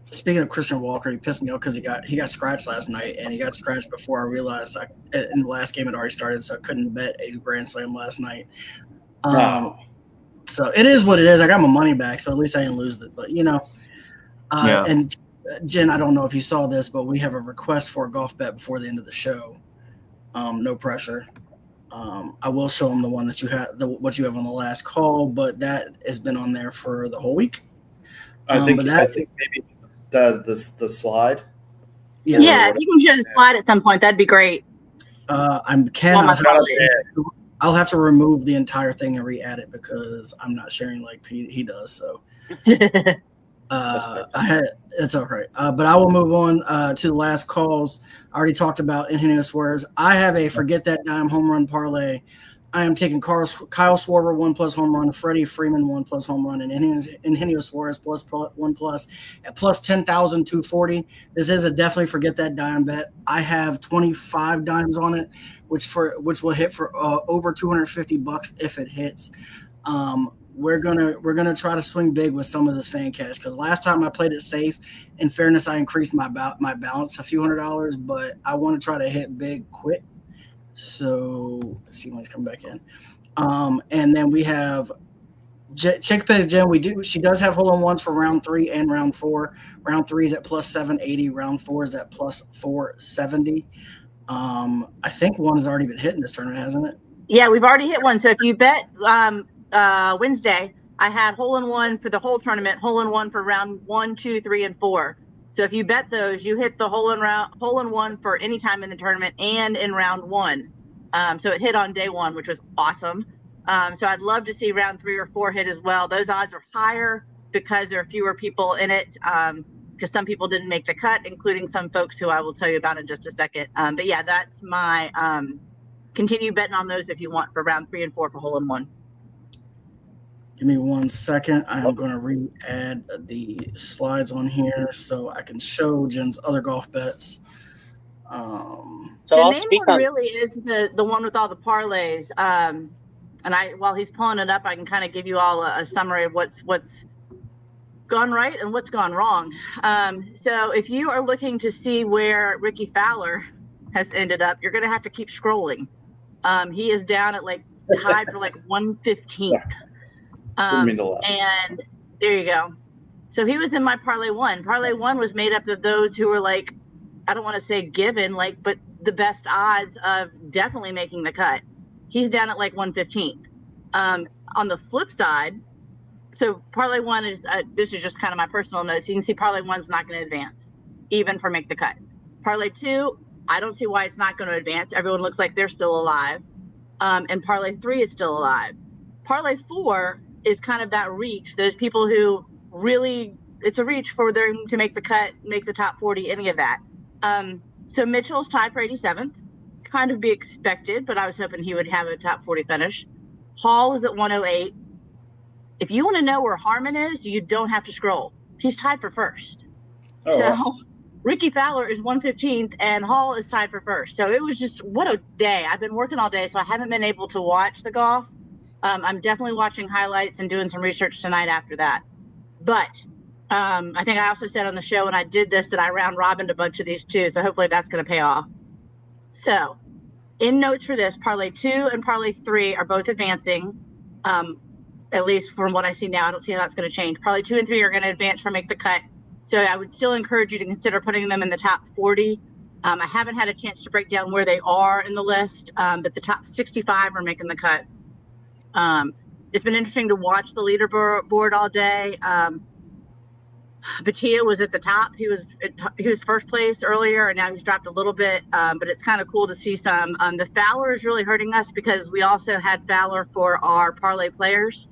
Speaking of Christian Walker, he pissed me off because he got scratched last night, and he got scratched before I realized in the last game had already started, so I couldn't bet a grand slam last night. Wow. So it is what it is. I got my money back, so at least I didn't lose it. But and Jen, I don't know if you saw this, but we have a request for a golf bet before the end of the show. No pressure. I will show them the one that you have, what you have on the last call, but that has been on there for the whole week. I think maybe the slide. Yeah, if you can show the slide at some point, that'd be great. I'll have to remove the entire thing and re-add it because I'm not sharing like he does. So it's all right. But I will move on to the last calls. I already talked about Eugenio Suarez. I have a forget that dime home run parlay. I am taking Kyle Schwarber 1+ home run, Freddie Freeman 1+ home run, and Eugenio Suarez +1+ at plus 10,240. This is a definitely forget that dime bet. I have 25 dimes on it, which will hit for over $250 if it hits. We're gonna try to swing big with some of this fan cash because last time I played it safe. In fairness, I increased my balance a few $100s, but I want to try to hit big quick. So let's see when he's coming back in. And then we have Chick Pig Jen. She does have hole-in-ones for round 3 and round 4. Round 3 is at plus 780. Round 4 is at plus 470. I think one has already been hit in this tournament, hasn't it? Yeah, we've already hit one. So if you bet Wednesday, I had hole-in-one for the whole tournament, hole-in-one for round 1, 2, 3, and 4. So if you bet those, you hit the hole-in-one for any time in the tournament and in round 1. So it hit on day 1, which was awesome. So I'd love to see round 3 or 4 hit as well. Those odds are higher because there are fewer people in it. Because some people didn't make the cut, including some folks who I will tell you about in just a second. But yeah, that's my continue betting on those if you want for round 3 and 4 for hole-in-one. Give me 1 second. I am going to re-add the slides on here so I can show Jen's other golf bets. So the main one really is the one with all the parlays. And while he's pulling it up, I can kind of give you all a summary of what's gone right and what's gone wrong. So if you are looking to see where Ricky Fowler has ended up, you're going to have to keep scrolling. He is down at tied for 115th. And there you go. So he was in my parlay 1. Parlay 1 was made up of those who were I don't want to say given, but the best odds of definitely making the cut. He's down at 115th. On the flip side, so parlay 1 is this is just kind of my personal notes. You can see parlay 1's not going to advance, even for make the cut. Parlay 2, I don't see why it's not going to advance. Everyone looks like they're still alive. And parlay 3 is still alive. Parlay 4 is kind of that reach. Those people who really, it's a reach for them to make the cut, make the top 40, any of that. So Mitchell's tied for 87th. Kind of be expected, but I was hoping he would have a top 40 finish. Hall is at 108. If you want to know where Harmon is, you don't have to scroll. He's tied for first. Oh, So wow. Ricky Fowler is 115th and Hall is tied for first. So it was just, what a day. I've been working all day, so I haven't been able to watch the golf. I'm definitely watching highlights and doing some research tonight after that. But I think I also said on the show when I did this that I round robined a bunch of these too. So hopefully that's going to pay off. So in notes for this, parlay 2 and parlay 3 are both advancing. At least from what I see now, I don't see how that's going to change. Parlay 2 and 3 are going to advance or make the cut. So I would still encourage you to consider putting them in the top 40. I haven't had a chance to break down where they are in the list, but the top 65 are making the cut. It's been interesting to watch the leaderboard all day. Batia was at the top. He was first place earlier, and now he's dropped a little bit. But it's kind of cool to see some. The Fowler is really hurting us because we also had Fowler for our parlay players,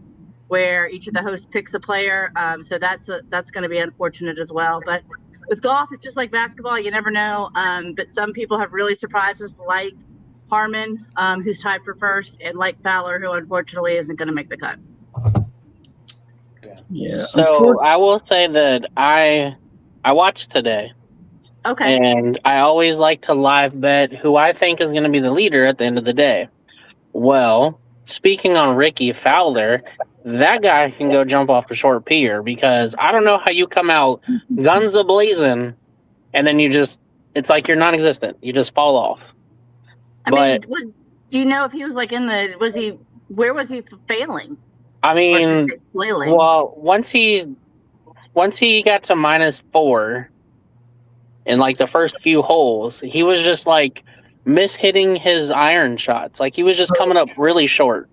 where each of the hosts picks a player. So that's going to be unfortunate as well. But with golf, it's just like basketball. You never know. But some people have really surprised us, like Harmon, who's tied for first, and like Fowler, who unfortunately isn't going to make the cut. Yeah. So I will say that I watched today, Okay. and I always like to live bet who I think is going to be the leader at the end of the day. Well, speaking on Ricky Fowler, that guy can go jump off a short pier, because I don't know how you come out guns a-blazing and then it's like you're non-existent. You just fall off. Do you know if he was like where was he failing? I Or mean, just flailing? well, once he got to -4 in like the first few holes, he was just like mishitting his iron shots. Like he was just coming up really short.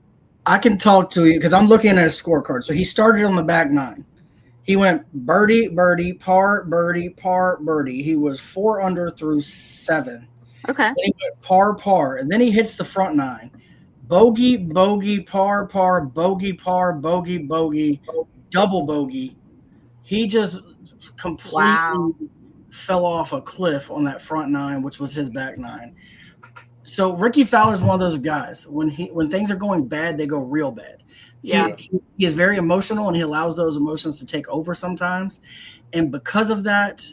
I can talk to you because I'm looking at his scorecard. So he started on the back nine. He went birdie, birdie, par, birdie, par, birdie. He was 4 under through 7. Okay. Then he went par, par, and then he hits the front 9. Bogey, bogey, par, par, bogey, par, bogey, bogey, double bogey. He just completely fell off a cliff on that front 9, which was his back 9. So Ricky Fowler is one of those guys. When things are going bad, they go real bad. Yeah. He is very emotional, and he allows those emotions to take over sometimes. And because of that,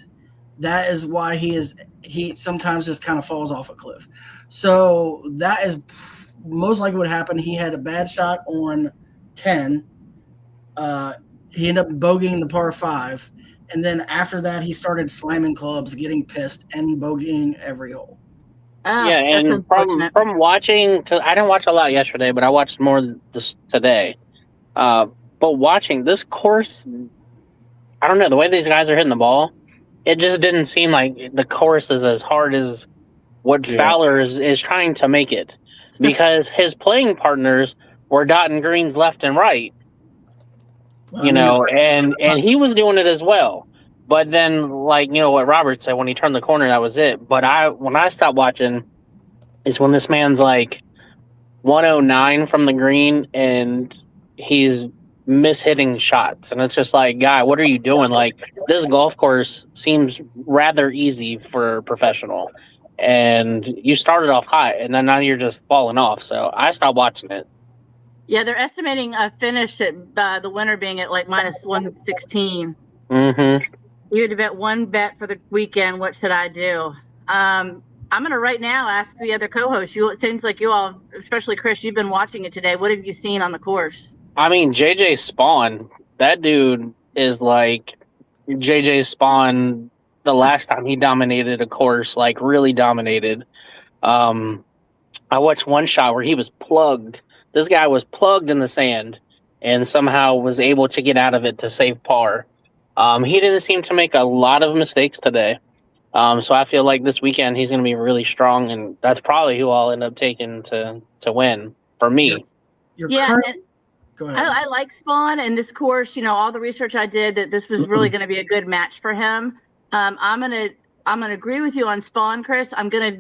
that is why he sometimes just kind of falls off a cliff. So that is most likely what happened. He had a bad shot on 10. He ended up bogeying the par 5. And then after that, he started slamming clubs, getting pissed, and bogeying every hole. Yeah, that's and unfortunate. from watching, cause I didn't watch a lot yesterday, but I watched more today. But watching this course, I don't know, the way these guys are hitting the ball, it just didn't seem like the course is as hard as what Fowler is trying to make it, because his playing partners were dotting greens left and right, and he was doing it as well. But then, like, what Robert said, when he turned the corner, that was it. But when I stopped watching is when this man's like 109 from the green and he's mishitting shots. And it's just like, guy, what are you doing? Like, this golf course seems rather easy for a professional. And you started off high, and then now you're just falling off. So I stopped watching it. Yeah, they're estimating a finish at the winner being at like -116. Mm-hmm. You had to bet one bet for the weekend. What should I do? I'm going to right now ask the other co-hosts. It seems like you all, especially Chris, you've been watching it today. What have you seen on the course? I mean, JJ Spawn, that dude is like JJ Spawn the last time he dominated a course, like really dominated. I watched one shot where he was plugged. This guy was plugged in the sand and somehow was able to get out of it to save par. He didn't seem to make a lot of mistakes today. So I feel like this weekend he's going to be really strong, and that's probably who I'll end up taking to win for me. Go ahead. I like Spawn, and this course, all the research I did, that this was really going to be a good match for him. I'm gonna agree with you on Spawn, Chris. I'm gonna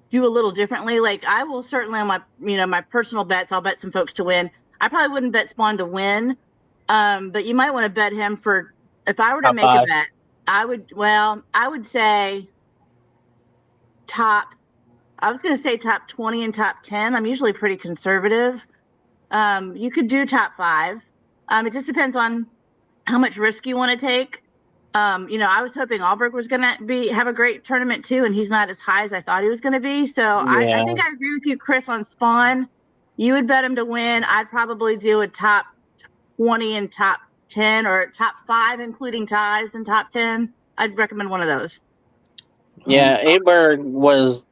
do a little differently. Like, I will certainly on my my personal bets, I'll bet some folks to win. I probably wouldn't bet Spawn to win, but you might want to bet him for. If I were to make a bet, I would say I was going to say top 20 and top 10. I'm usually pretty conservative. You could do top 5. It just depends on how much risk you want to take. I was hoping Alberg was going to have a great tournament too, and he's not as high as I thought he was going to be. So I think I agree with you, Chris, on Spawn. You would bet him to win. I'd probably do a top 20 and top 10, or top 5, including ties and top 10. I'd recommend one of those. Yeah, Aberg was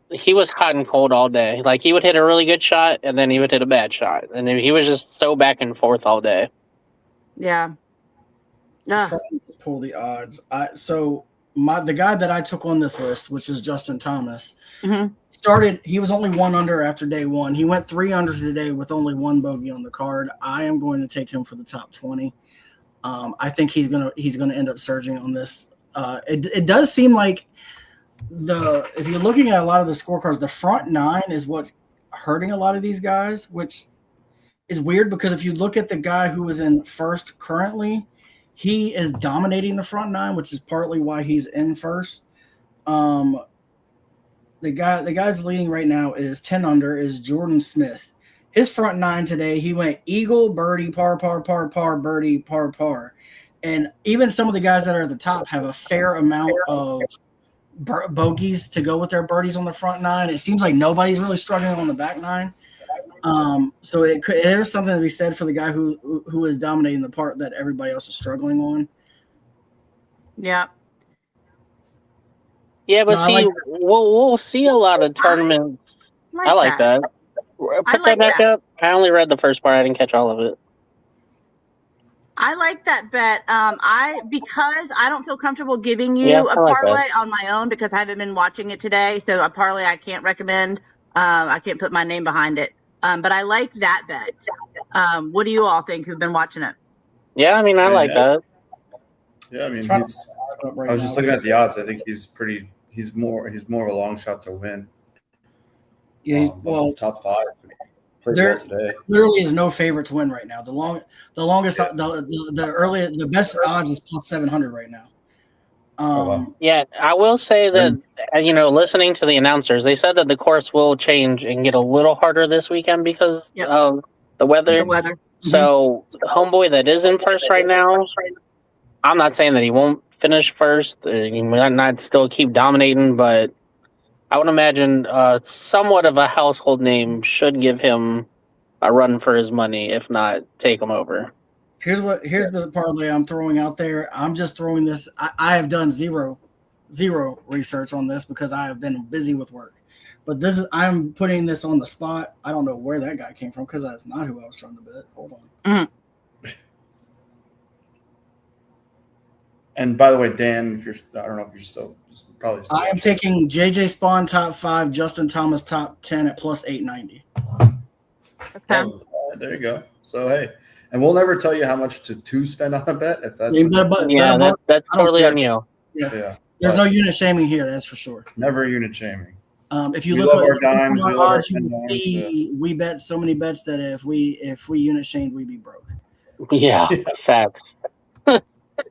hot and cold all day. Like, he would hit a really good shot, and then he would hit a bad shot. And he was just so back and forth all day. Yeah. Trying to pull the odds. The guy that I took on this list, which is Justin Thomas, he was only 1 under after day 1. He went 3 under today with only 1 bogey on the card. I am going to take him for the top 20. I think he's gonna end up surging on this. It does seem like if you're looking at a lot of the scorecards, the front 9 is what's hurting a lot of these guys, which is weird because if you look at the guy who is in first currently, he is dominating the front 9, which is partly why he's in first. The guy's leading right now is 10 under, is Jordan Smith. His front 9 today, he went eagle, birdie, par, par, par, par, birdie, par, par. And even some of the guys that are at the top have a fair amount of bogeys to go with their birdies on the front 9. It seems like nobody's really struggling on the back 9. So there's something to be said for the guy who is dominating the part that everybody else is struggling on. Yeah. Yeah, but we'll see a lot of tournaments. I like that. Put that back up. I only read the first part. I didn't catch all of it. I like that bet. Because I don't feel comfortable giving you a parlay on my own because I haven't been watching it today. So a parlay I can't recommend. I can't put my name behind it. But I like that bet. What do you all think who've been watching it? Yeah, I mean, I like that. Yeah, I mean, I was just looking at the odds. I think he's more of a long shot to win. Yeah, top 5. There literally is no favorite to win right now. The best odds is plus 700 right now. Yeah, I will say that, listening to the announcers, they said that the course will change and get a little harder this weekend because of the weather. So, homeboy that is in first right now, I'm not saying that he won't finish first. He might not still keep dominating, but I would imagine somewhat of a household name should give him a run for his money, if not take him over. Here's the parlay I'm throwing out there. I'm just throwing this. I have done zero research on this because I have been busy with work. But I'm putting this on the spot. I don't know where that guy came from because that's not who I was trying to bet. Hold on. Mm-hmm. And by the way, Dan, I don't know if you're still probably. I am taking JJ Spawn top 5, Justin Thomas top 10 at plus 890. Okay. There you go. So hey, and we'll never tell you how much to spend on a bet if that's. That's totally on you. Yeah. There's no unit shaming here, that's for sure. Never unit shaming. If you we look love at our dimes, we love our see, we bet so many bets that if we unit shamed, we'd be broke. Yeah, facts.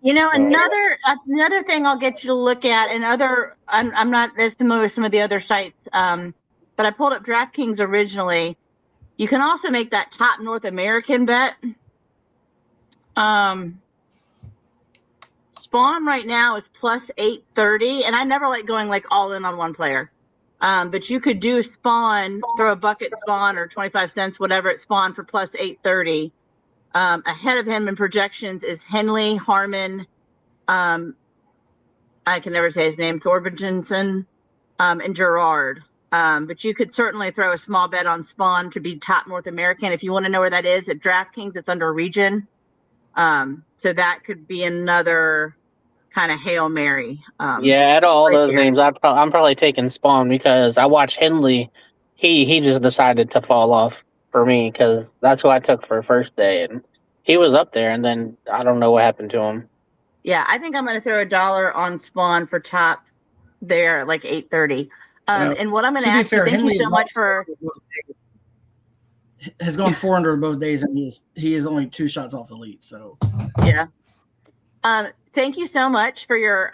Another thing I'll get you to look at, and I'm not as familiar with some of the other sites, but I pulled up DraftKings originally. You can also make that top North American bet. Spawn right now is plus 830, and I never like going like all in on one player. But you could do Spawn, throw a bucket Spawn or 25 cents, whatever at Spawn for plus 830. Ahead of him in projections is Henley, Harmon, I can never say his name, Thorbjornsen, and Gerard. But you could certainly throw a small bet on Spawn to be top North American. If you want to know where that is, at DraftKings, it's under region. So that could be another kind of Hail Mary. Out of all those names, I'm probably taking Spawn because I watched Henley. He just decided to fall off for me because that's who I took for first day, and he was up there, and then I don't know what happened to him. Yeah, I think I'm going to throw $1 on Spawn for top there, like 830. And what I'm going to ask you, thank you so much for. Has gone 400 both days, and he is only 2 shots off the lead. So yeah. Thank you so much for your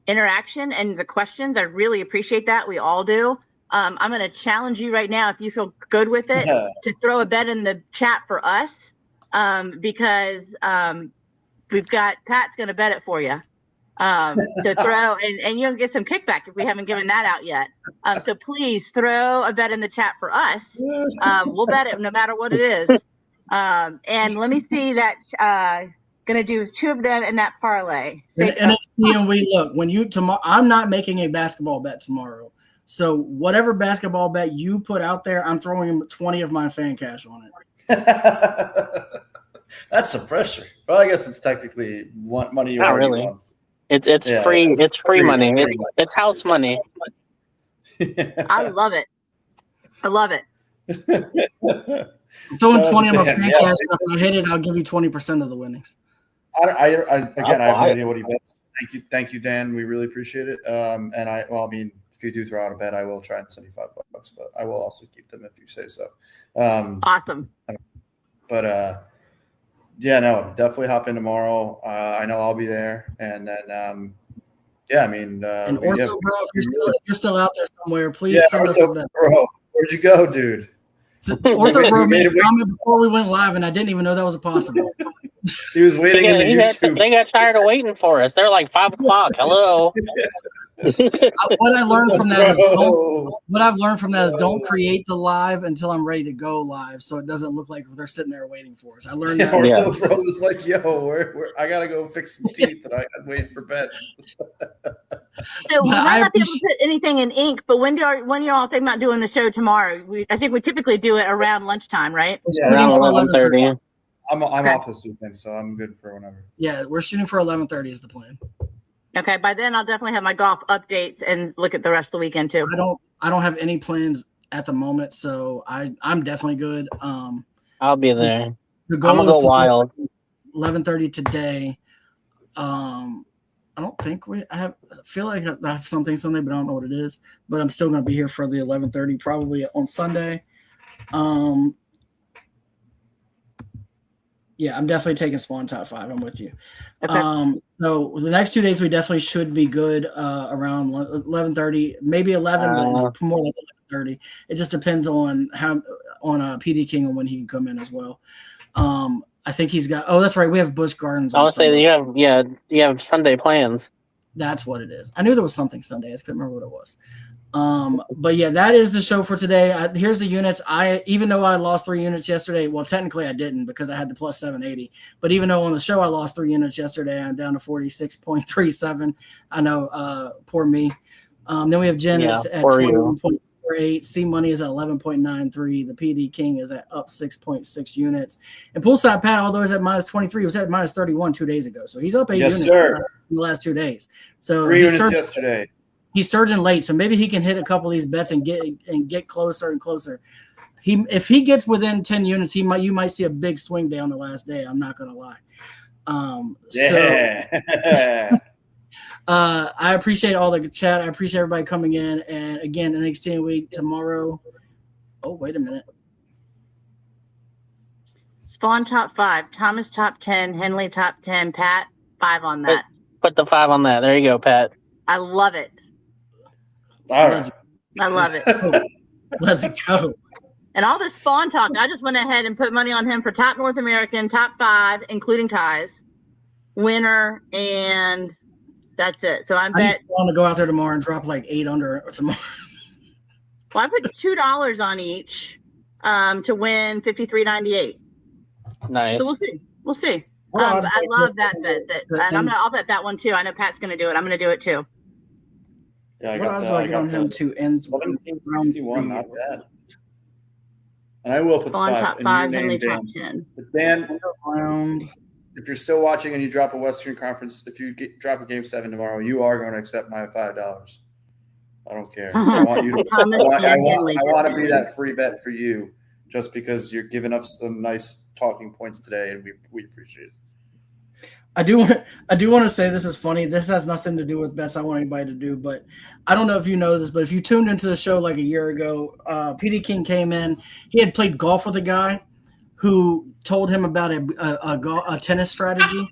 interaction and the questions. I really appreciate that. We all do. I'm going to challenge you right now, if you feel good with it, to throw a bet in the chat for us, because we've got Pat's going to bet it for you. So throw, and you'll get some kickback if we haven't given that out yet. So please throw a bet in the chat for us. We'll bet it no matter what it is. And let me see that. Going to do 2 of them in that parlay. And we look, when you tomorrow, I'm not making a basketball bet tomorrow. So whatever basketball bet you put out there, I'm throwing 20 of my fan cash on it. That's some pressure. Well, I guess it's technically money you Not already really. won. It's free. It's free money. It's house money. I love it. I love it. I'm throwing 20 of my fan cash. If I hit it, I'll give you 20% of the winnings. I have no idea what he bets. Thank you, Dan. We really appreciate it. And if you do throw out a bet, I will try and send you $5, but I will also keep them if you say so. Awesome. But definitely hop in tomorrow. I know I'll be there, and then And Ortho, bro, if you're still out there somewhere, please send us a bet. Bro, where'd you go, dude? So, Ortho bro made a comment before we went live, and I didn't even know that was possible. He was waiting in the YouTube. They got tired of waiting for us. They're like 5 o'clock. Hello. What I've learned from that is don't create the live until I'm ready to go live, so it doesn't look like they're sitting there waiting for us. I learned that. Bro was like, "Yo, I gotta go fix some teeth, and I'm waiting for bets." So we might not be able to put anything in ink, but when y'all think about doing the show tomorrow? I think we typically do it around lunchtime, right? Yeah, around 11:30. I'm off this weekend, so I'm good for whenever. Yeah, we're shooting for 11:30 is the plan. Okay, by then I'll definitely have my golf updates and look at the rest of the weekend too. I don't have any plans at the moment, so I'm definitely good. I'll be there. The goal I'm gonna go wild. 11:30 today. I don't think I feel like I have something Sunday, but I don't know what it is. But I'm still gonna be here for the 11:30, probably on Sunday. Yeah, I'm definitely taking Spawn top 5. I'm with you. Okay. So the next 2 days we definitely should be good around 11:30, maybe 11, but it's more like 11:30. It just depends on PD King and when he can come in as well. I think he's got. Oh, that's right. We have Busch Gardens. I would say that you have Sunday plans. That's what it is. I knew there was something Sunday. I just couldn't remember what it was. But yeah, that is the show for today. Here's the units. Even though I lost 3 units yesterday, well, technically I didn't because I had the plus 780. But even though on the show I lost 3 units yesterday, I'm down to 46.37. I know, poor me. Then we have Jen at 21.48. C Money is at 11.93. The PD King is at up 6.6 units. And Poolside Pat, although he's at minus 23, was at minus 31 2 days ago. So he's up 8 units in the last 2 days. So 3 units yesterday. He's surging late, so maybe he can hit a couple of these bets and get closer and closer. If he gets within 10 units, you might see a big swing day on the last day. I'm not gonna lie. I appreciate all the chat. I appreciate everybody coming in. And again, NXT week tomorrow. Oh, wait a minute. Spawn top 5, Thomas top 10, Henley top 10, Pat 5 on that. Put the 5 on that. There you go, Pat. I love it. All right. I love it. Let's go. And all this Spawn talk, I just went ahead and put money on him for top North American, top 5, including ties, winner, and that's it. So I bet I want to go out there tomorrow and drop like 8 under tomorrow. Well, I put $2 on each to win $53.98. Nice. So we'll see. We'll see. Well, I love that bet. And I'll bet that one too. I know Pat's going to do it. I'm going to do it too. Yeah, I got that. I got him to end 1761, not bad. And I will put Spawn 5. top 5, Henley top 10. But Dan, if you're still watching and you drop a Western Conference, if you drop a Game 7 tomorrow, you are going to accept my $5. I don't care. I want you to. I want to be that free bet for you, just because you're giving us some nice talking points today, and we appreciate it. I do want to say this is funny. This has nothing to do with bets I want anybody to do, but I don't know if you know this, but if you tuned into the show like a year ago, PD King came in. He had played golf with a guy who told him about a tennis strategy.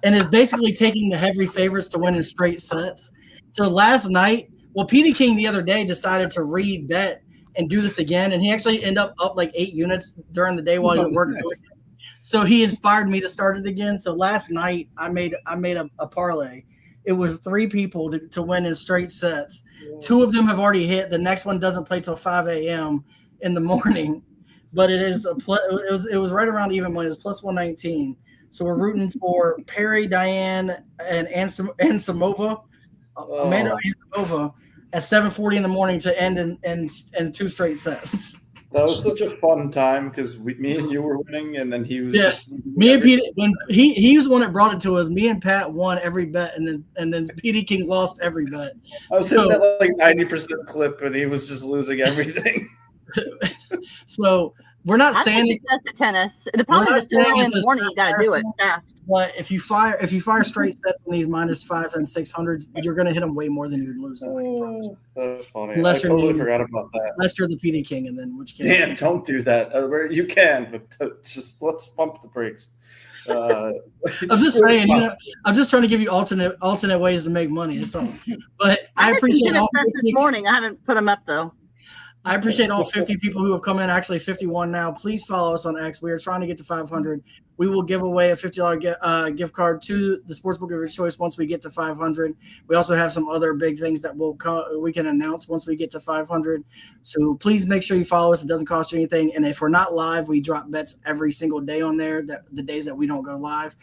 and is basically taking the heavy favorites to win in straight sets. So last night, Petey King the other day decided to re-bet and do this again, and he actually ended up like 8 units during the day while he was working. So he inspired me to start it again. So last night I made a parlay. It was 3 people to win in straight sets. 2 of them have already hit. The next one doesn't play till 5 a.m. in the morning, but it was right around even money. It was plus 119. So we're rooting for Perry, Diane, and Samova, Amanda Samova at 7:40 in the morning to end in 2 straight sets. That was such a fun time because me and you were winning, and then he was just me and Pete. When he was the one that brought it to us. Me and Pat won every bet, and then Petey King lost every bet. I was hitting that like 90% clip, and he was just losing everything. So we're not saying it's best at tennis. The problem is it's early in the morning. You got to do it fast. But if you fire straight sets on these -5 and 600s, you're going to hit them way more than you'd lose. That's funny. Unless I totally forgot about that. Unless you're the Petey King, and then which case? Damn, don't do that. You can, but just let's pump the brakes. I'm just saying, I'm just trying to give you alternate ways to make money. That's all. But I appreciate all this morning. I haven't put them up though. I appreciate all 50 people who have come in. Actually, 51 now. Please follow us on X. We are trying to get to 500. We will give away a $50 gift card to the sportsbook of your choice once we get to 500. We also have some other big things that we can announce once we get to 500. So please make sure you follow us. It doesn't cost you anything. And if we're not live, we drop bets every single day on there. The days that we don't go live.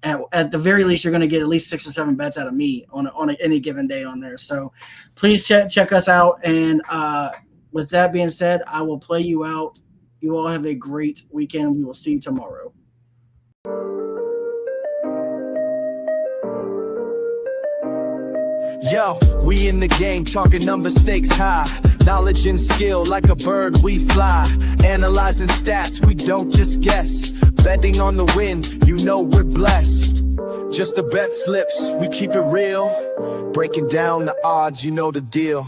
At the very least, you're going to get at least 6 or 7 bets out of me on any given day on there. So please check us out. And with that being said, I will play you out. You all have a great weekend. We will see you tomorrow. Yo, we in the game, talking number stakes high. Knowledge and skill, like a bird we fly. Analyzing stats, we don't just guess. Betting on the win, you know we're blessed. Just the bet slips, we keep it real. Breaking down the odds, you know the deal.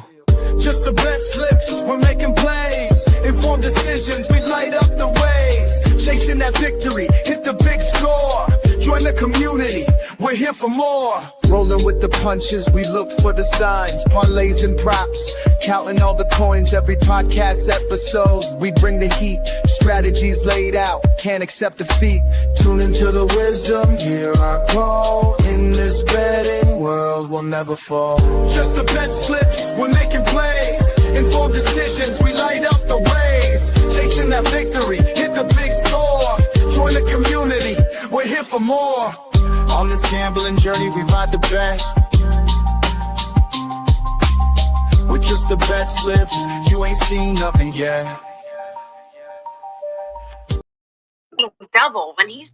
Just the bet slips, we're making plays. Informed decisions, we light up the ways. Chasing that victory, hit the big score. Join the community, we're here for more. Rolling with the punches, we look for the signs. Parlays and props, counting all the coins. Every podcast episode, we bring the heat. Strategies laid out, can't accept defeat. Tune into the wisdom, hear our call. In this betting world, we'll never fall. Just the bet slips, we're making plays. Informed decisions, we light up the ways. Chasing that victory, hit the big score. Join the community, we're here for more. On this gambling journey, we ride the bet. With just the bet slips, you ain't seen nothing yet. Double when he's